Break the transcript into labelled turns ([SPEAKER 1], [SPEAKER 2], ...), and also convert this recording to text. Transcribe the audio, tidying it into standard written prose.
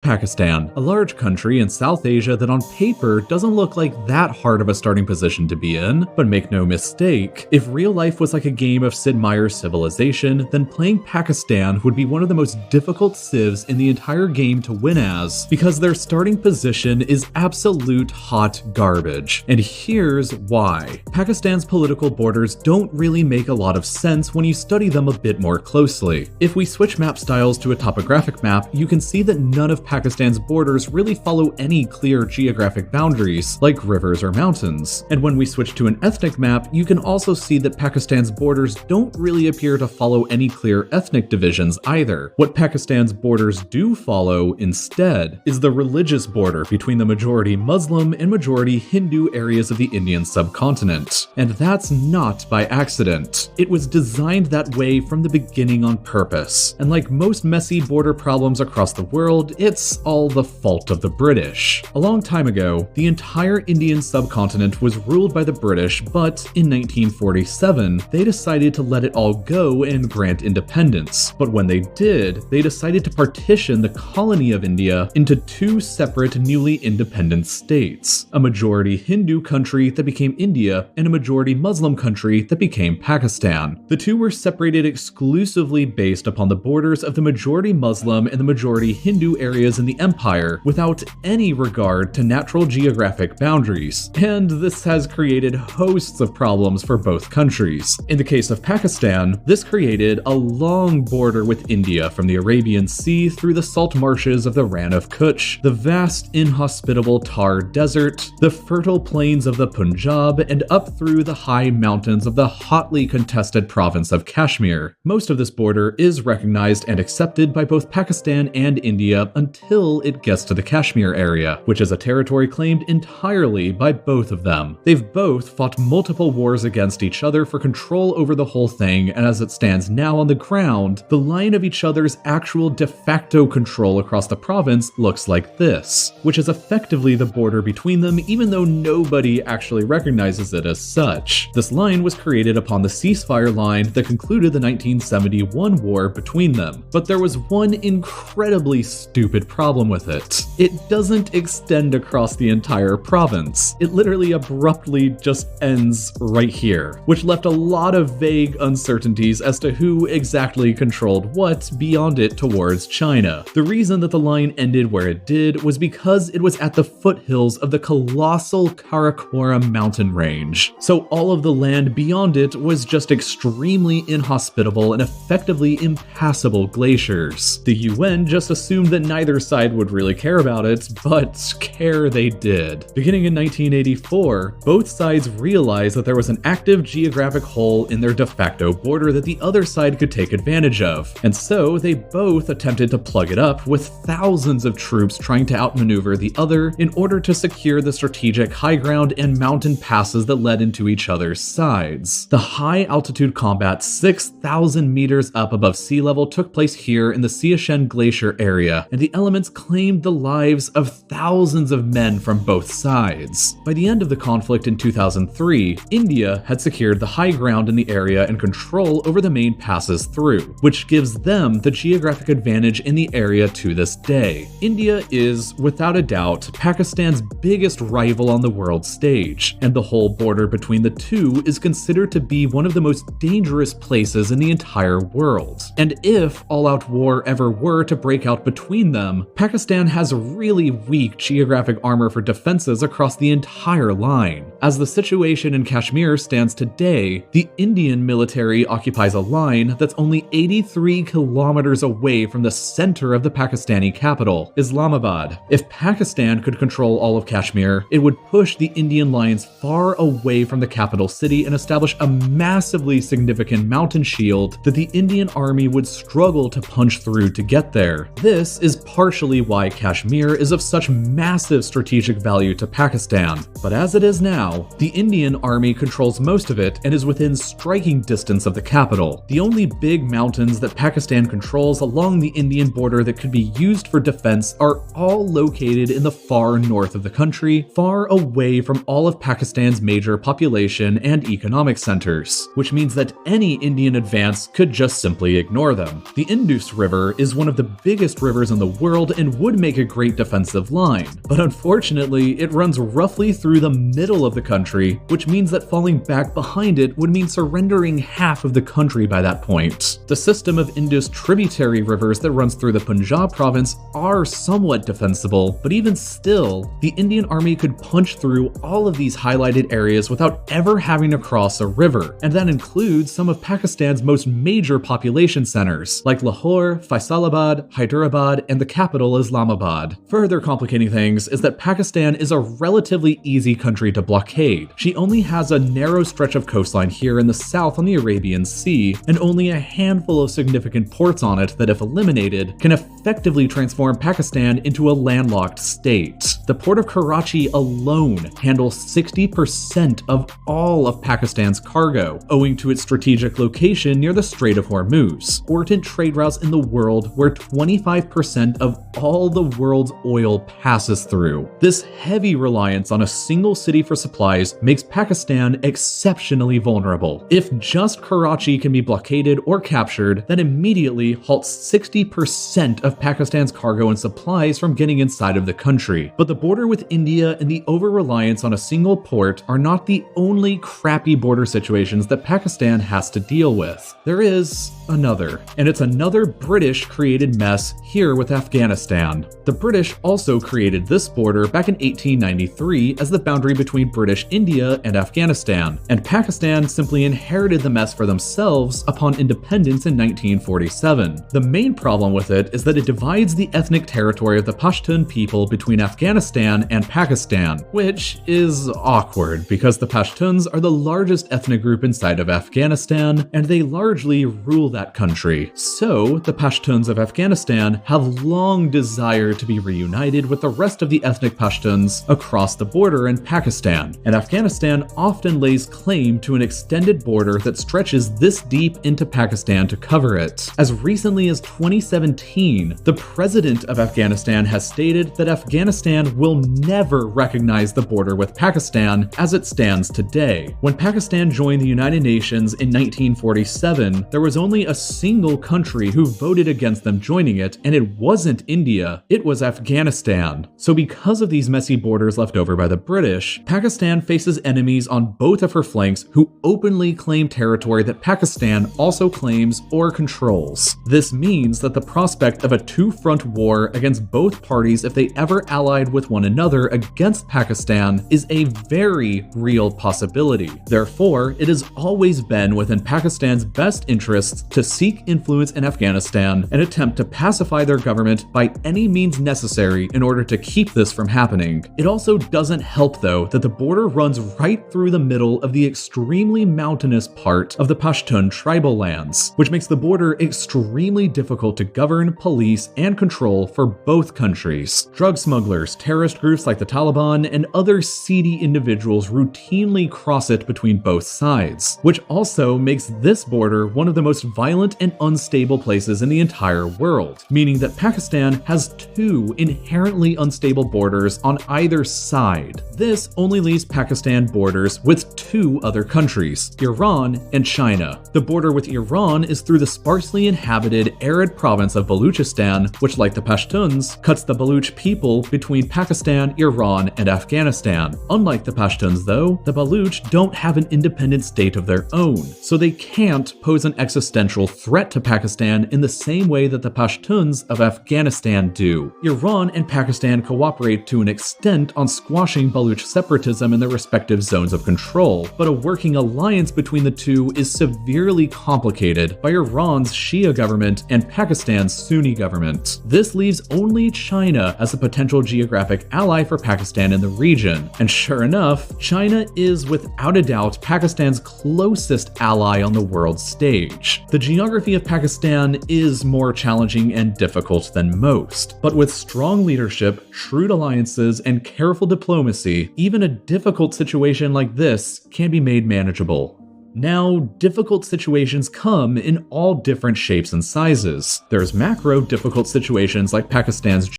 [SPEAKER 1] Pakistan, a large country in South Asia that on paper doesn't look like that hard of a starting position to be in. But make no mistake, if real life was like a game of Sid Meier's Civilization, then playing Pakistan would be one of the most difficult civs in the entire game to win as, because their starting position is absolute hot garbage. And here's why. Pakistan's political borders don't really make a lot of sense when you study them a bit more closely. If we switch map styles to a topographic map, you can see that none of Pakistan's borders really follow any clear geographic boundaries, like rivers or mountains. And when we switch to an ethnic map, you can also see that Pakistan's borders don't really appear to follow any clear ethnic divisions either. What Pakistan's borders do follow, instead, is the religious border between the majority Muslim and majority Hindu areas of the Indian subcontinent. And that's not by accident. It was designed that way from the beginning on purpose. And like most messy border problems across the world, it's all the fault of the British. A long time ago, the entire Indian subcontinent was ruled by the British, but in 1947, they decided to let it all go and grant independence. But when they did, they decided to partition the colony of India into two separate newly independent states, a majority Hindu country that became India and a majority Muslim country that became Pakistan. The two were separated exclusively based upon the borders of the majority Muslim and the majority Hindu areas in the empire, without any regard to natural geographic boundaries. And this has created hosts of problems for both countries. In the case of Pakistan, this created a long border with India from the Arabian Sea through the salt marshes of the Rann of Kutch, the vast inhospitable Thar Desert, the fertile plains of the Punjab, and up through the high mountains of the hotly contested province of Kashmir. Most of this border is recognized and accepted by both Pakistan and India until it gets to the Kashmir area, which is a territory claimed entirely by both of them. They've both fought multiple wars against each other for control over the whole thing, and as it stands now on the ground, the line of each other's actual de facto control across the province looks like this, which is effectively the border between them, even though nobody actually recognizes it as such. This line was created upon the ceasefire line that concluded the 1971 war between them, but there was one incredibly stupid problem with it. It doesn't extend across the entire province. It literally abruptly just ends right here, which left a lot of vague uncertainties as to who exactly controlled what beyond it towards China. The reason that the line ended where it did was because it was at the foothills of the colossal Karakoram mountain range. So all of the land beyond it was just extremely inhospitable and effectively impassable glaciers. The UN just assumed that neither side would really care about it, but care they did. Beginning in 1984, both sides realized that there was an active geographic hole in their de facto border that the other side could take advantage of, and so they both attempted to plug it up with thousands of troops trying to outmaneuver the other in order to secure the strategic high ground and mountain passes that led into each other's sides. The high altitude combat 6,000 meters up above sea level took place here in the Siachen Glacier area, and the elements claimed the lives of thousands of men from both sides. By the end of the conflict in 2003, India had secured the high ground in the area and control over the main passes through, which gives them the geographic advantage in the area to this day. India is, without a doubt, Pakistan's biggest rival on the world stage, and the whole border between the two is considered to be one of the most dangerous places in the entire world. And if all-out war ever were to break out between them, Pakistan has really weak geographic armor for defenses across the entire line. As the situation in Kashmir stands today, the Indian military occupies a line that's only 83 kilometers away from the center of the Pakistani capital, Islamabad. If Pakistan could control all of Kashmir, it would push the Indian lines far away from the capital city and establish a massively significant mountain shield that the Indian army would struggle to punch through to get there. This is partially why Kashmir is of such massive strategic value to Pakistan. But as it is now, the Indian army controls most of it and is within striking distance of the capital. The only big mountains that Pakistan controls along the Indian border that could be used for defense are all located in the far north of the country, far away from all of Pakistan's major population and economic centers, which means that any Indian advance could just simply ignore them. The Indus River is one of the biggest rivers in the world world and would make a great defensive line. But unfortunately, it runs roughly through the middle of the country, which means that falling back behind it would mean surrendering half of the country by that point. The system of Indus tributary rivers that runs through the Punjab province are somewhat defensible, but even still, the Indian army could punch through all of these highlighted areas without ever having to cross a river, and that includes some of Pakistan's most major population centers, like Lahore, Faisalabad, Hyderabad, and the capital Islamabad. Further complicating things is that Pakistan is a relatively easy country to blockade. She only has a narrow stretch of coastline here in the south on the Arabian Sea, and only a handful of significant ports on it that, if eliminated, can effectively transform Pakistan into a landlocked state. The port of Karachi alone handles 60% of all of Pakistan's cargo, owing to its strategic location near the Strait of Hormuz, important trade routes in the world where 25% of all the world's oil passes through. This heavy reliance on a single city for supplies makes Pakistan exceptionally vulnerable. If just Karachi can be blockaded or captured, that immediately halts 60% of Pakistan's cargo and supplies from getting inside of the country. But the border with India and the over-reliance on a single port are not the only crappy border situations that Pakistan has to deal with. There is another, and it's another British-created mess here with Afghanistan. The British also created this border back in 1893 as the boundary between British India and Afghanistan, and Pakistan simply inherited the mess for themselves upon independence in 1947. The main problem with it is that it divides the ethnic territory of the Pashtun people between Afghanistan and Pakistan, which is awkward because the Pashtuns are the largest ethnic group inside of Afghanistan, and they largely rule that country. So, the Pashtuns of Afghanistan have long desired to be reunited with the rest of the ethnic Pashtuns across the border in Pakistan, and Afghanistan often lays claim to an extended border that stretches this deep into Pakistan to cover it. As recently as 2017, the president of Afghanistan has stated that Afghanistan will never recognize the border with Pakistan as it stands today. When Pakistan joined the United Nations in 1947, there was only a single country who voted against them joining it, and it wasn't India, it was Afghanistan. So because of these messy borders left over by the British, Pakistan faces enemies on both of her flanks who openly claim territory that Pakistan also claims or controls. This means that the prospect of a two-front war against both parties if they ever allied with one another against Pakistan is a very real possibility. Therefore, it has always been within Pakistan's best interests to seek influence in Afghanistan and attempt to pacify their government by any means necessary in order to keep this from happening. It also doesn't help, though, that the border runs right through the middle of the extremely mountainous part of the Pashtun tribal lands, which makes the border extremely difficult to govern, police, and control for both countries. Drug smugglers, terrorist groups like the Taliban, and other seedy individuals routinely cross it between both sides, which also makes this border one of the most violent and unstable places in the entire world, meaning that Pakistan has two inherently unstable borders on either side. This only leaves Pakistan borders with two other countries, Iran and China. The border with Iran is through the sparsely inhabited, arid province of Baluchistan, which, like the Pashtuns, cuts the Baluch people between Pakistan, Iran, and Afghanistan. Unlike the Pashtuns, though, the Baluch don't have an independent state of their own, so they can't pose an existential threat to Pakistan in the same way that the Pashtuns of Afghanistan do. Iran and Pakistan cooperate to an extent on squashing Baluch separatism in their respective zones of control, but a working alliance between the two is severely complicated by Iran's Shia government and Pakistan's Sunni government. This leaves only China as a potential geographic ally for Pakistan in the region, and sure enough, China is without a doubt Pakistan's closest ally on the world stage. The geography of Pakistan is more challenging and difficult than most, but with strong leadership, shrewd alliances, and careful diplomacy, even a difficult situation like this can be made manageable. Now, difficult situations come in all different shapes and sizes. There's macro difficult situations like Pakistan's